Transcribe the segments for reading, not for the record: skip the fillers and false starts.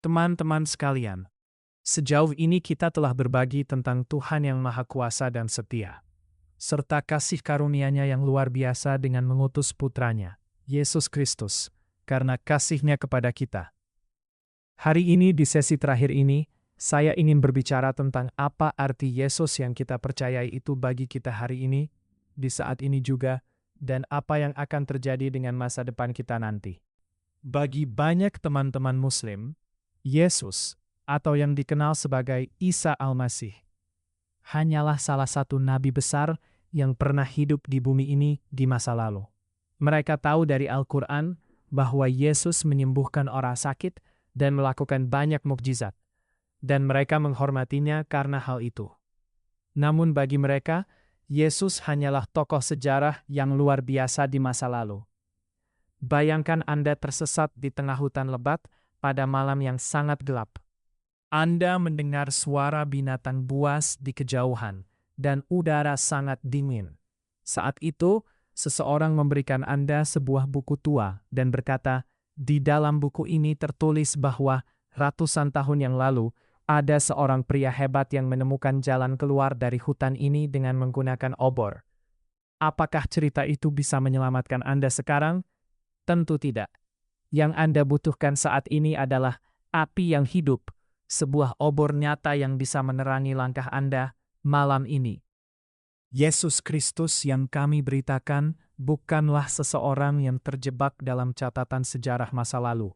Teman-teman sekalian, sejauh ini kita telah berbagi tentang Tuhan yang Maha Kuasa dan setia, serta kasih karunia-Nya yang luar biasa dengan mengutus Putranya, Yesus Kristus, karena kasih-Nya kepada kita. Hari ini di sesi terakhir ini, saya ingin berbicara tentang apa arti Yesus yang kita percayai itu bagi kita hari ini, di saat ini juga, dan apa yang akan terjadi dengan masa depan kita nanti. Bagi banyak teman-teman Muslim, Yesus, atau yang dikenal sebagai Isa Al-Masih, hanyalah salah satu nabi besar yang pernah hidup di bumi ini di masa lalu. Mereka tahu dari Al-Quran bahwa Yesus menyembuhkan orang sakit dan melakukan banyak mukjizat, dan mereka menghormatinya karena hal itu. Namun bagi mereka, Yesus hanyalah tokoh sejarah yang luar biasa di masa lalu. Bayangkan Anda tersesat di tengah hutan lebat pada malam yang sangat gelap. Anda mendengar suara binatang buas di kejauhan, dan udara sangat dingin. Saat itu, seseorang memberikan Anda sebuah buku tua dan berkata, di dalam buku ini tertulis bahwa ratusan tahun yang lalu, ada seorang pria hebat yang menemukan jalan keluar dari hutan ini dengan menggunakan obor. Apakah cerita itu bisa menyelamatkan Anda sekarang? Tentu tidak. Yang Anda butuhkan saat ini adalah api yang hidup, sebuah obor nyata yang bisa menerangi langkah Anda malam ini. Yesus Kristus yang kami beritakan bukanlah seseorang yang terjebak dalam catatan sejarah masa lalu.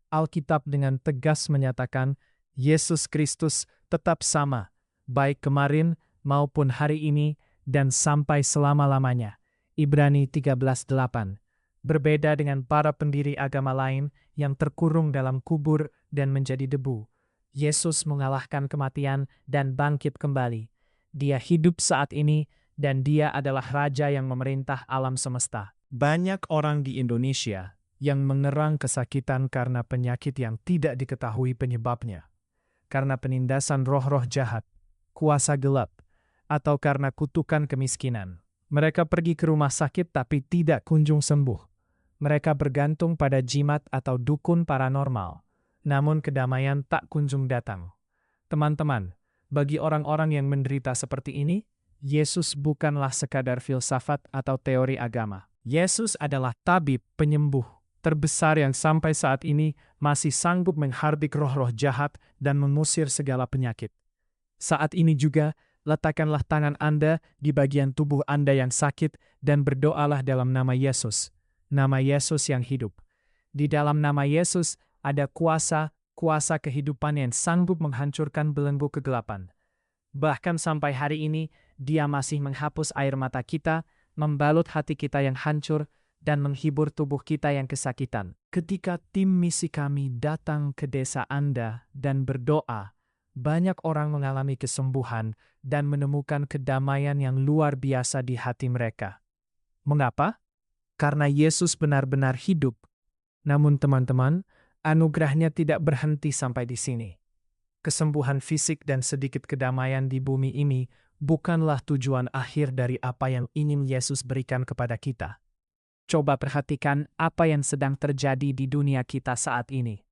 Alkitab dengan tegas menyatakan Yesus Kristus tetap sama, baik kemarin maupun hari ini dan sampai selama-lamanya. Ibrani 13:8. Berbeda dengan para pendiri agama lain yang terkurung dalam kubur dan menjadi debu. Yesus mengalahkan kematian dan bangkit kembali. Dia hidup saat ini dan dia adalah Raja yang memerintah alam semesta. Banyak orang di Indonesia yang mengerang kesakitan karena penyakit yang tidak diketahui penyebabnya, karena penindasan roh-roh jahat, kuasa gelap, atau karena kutukan kemiskinan. Mereka pergi ke rumah sakit tapi tidak kunjung sembuh. Mereka bergantung pada jimat atau dukun paranormal, namun kedamaian tak kunjung datang. Teman-teman, bagi orang-orang yang menderita seperti ini, Yesus bukanlah sekadar filsafat atau teori agama. Yesus adalah tabib penyembuh terbesar yang sampai saat ini masih sanggup menghardik roh-roh jahat dan mengusir segala penyakit. Saat ini juga, letakkanlah tangan Anda di bagian tubuh Anda yang sakit dan berdoalah dalam nama Yesus. Nama Yesus yang hidup. Di dalam nama Yesus ada kuasa kehidupan yang sanggup menghancurkan belenggu kegelapan. Bahkan sampai hari ini, Dia masih menghapus air mata kita, membalut hati kita yang hancur, dan menghibur tubuh kita yang kesakitan. Ketika tim misi kami datang ke desa Anda dan berdoa, banyak orang mengalami kesembuhan dan menemukan kedamaian yang luar biasa di hati mereka. Mengapa? Karena Yesus benar-benar hidup. Namun teman-teman, anugerahnya tidak berhenti sampai di sini. Kesembuhan fisik dan sedikit kedamaian di bumi ini bukanlah tujuan akhir dari apa yang ingin Yesus berikan kepada kita. Coba perhatikan apa yang sedang terjadi di dunia kita saat ini.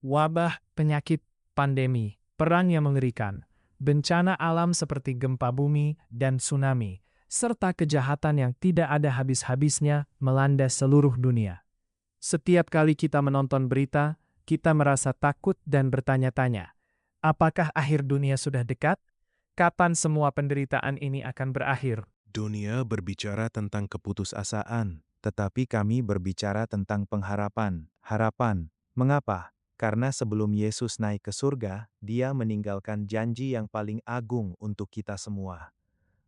Wabah, penyakit, pandemi, perang yang mengerikan, bencana alam seperti gempa bumi dan tsunami, serta kejahatan yang tidak ada habis-habisnya melanda seluruh dunia. Setiap kali kita menonton berita, kita merasa takut dan bertanya-tanya, apakah akhir dunia sudah dekat? Kapan semua penderitaan ini akan berakhir? Dunia berbicara tentang keputusasaan, tetapi kami berbicara tentang pengharapan, harapan. Mengapa? Karena sebelum Yesus naik ke surga, Dia meninggalkan janji yang paling agung untuk kita semua.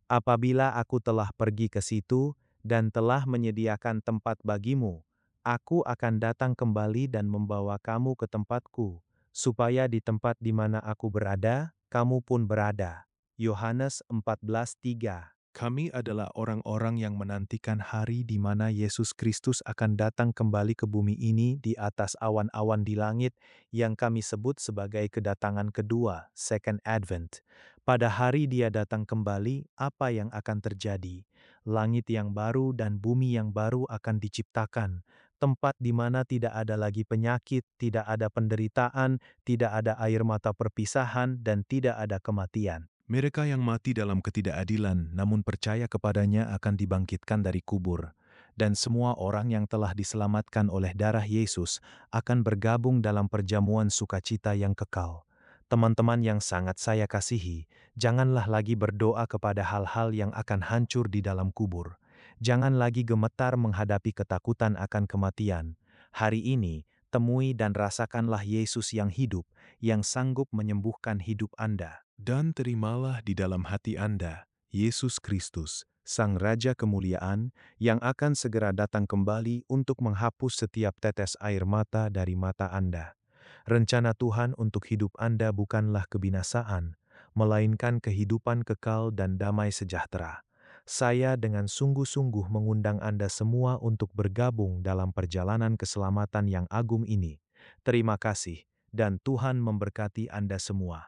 Apabila aku telah pergi ke situ dan telah menyediakan tempat bagimu, aku akan datang kembali dan membawa kamu ke tempatku, supaya di tempat di mana aku berada, kamu pun berada. Yohanes 14:3. Kami adalah orang-orang yang menantikan hari di mana Yesus Kristus akan datang kembali ke bumi ini di atas awan-awan di langit yang kami sebut sebagai kedatangan kedua, Second Advent. Pada hari Dia datang kembali, apa yang akan terjadi? Langit yang baru dan bumi yang baru akan diciptakan. tempat di mana tidak ada lagi penyakit, tidak ada penderitaan, tidak ada air mata perpisahan, dan tidak ada kematian. Mereka yang mati dalam ketidakadilan namun percaya kepadanya akan dibangkitkan dari kubur. Dan semua orang yang telah diselamatkan oleh darah Yesus akan bergabung dalam perjamuan sukacita yang kekal. Teman-teman yang sangat saya kasihi, janganlah lagi berdoa kepada hal-hal yang akan hancur di dalam kubur. Jangan lagi gemetar menghadapi ketakutan akan kematian. Hari ini, temui dan rasakanlah Yesus yang hidup, yang sanggup menyembuhkan hidup Anda. Dan terimalah di dalam hati Anda, Yesus Kristus, Sang Raja Kemuliaan, yang akan segera datang kembali untuk menghapus setiap tetes air mata dari mata Anda. Rencana Tuhan untuk hidup Anda bukanlah kebinasaan, melainkan kehidupan kekal dan damai sejahtera. Saya dengan sungguh-sungguh mengundang Anda semua untuk bergabung dalam perjalanan keselamatan yang agung ini. Terima kasih, dan Tuhan memberkati Anda semua.